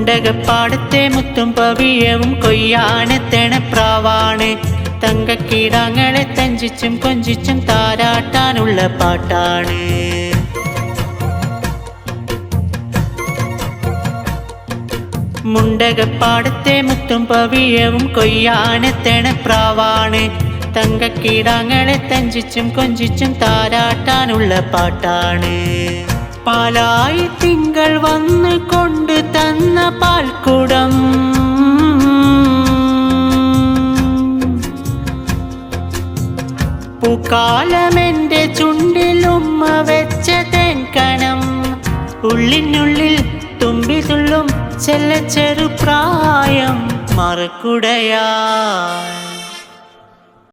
മുണ്ടകപ്പാടത്തെ മുത്തും പവിയവും കൊയ്യാനെത്തണ പ്രാവാണ്. തങ്കക്കീടാങ്ങളെ തഞ്ചിച്ചും കൊഞ്ചിച്ചും താരാട്ടാനുള്ള പാട്ടാണ്. മുണ്ടകപ്പാടത്തെ മുത്തും പവിയവും കൊയ്യാനെത്തണ പ്രാവാണ്. തങ്കക്കീടാങ്ങളെ തഞ്ചിച്ചും കൊഞ്ചിച്ചും താരാട്ടാനുള്ള പാട്ടാണ്. പാലായി തിങ്കൾ വന്ന് കൊണ്ട് തന്ന പാൽക്കുടം, പൂക്കാലമെൻ്റെ ചുണ്ടിലുമ്മ വെച്ച തേൻകണം, ഉള്ളിനുള്ളിൽ തുമ്പി തുള്ളും ചെല്ലച്ചെറു പ്രായം മറക്കുടയാ.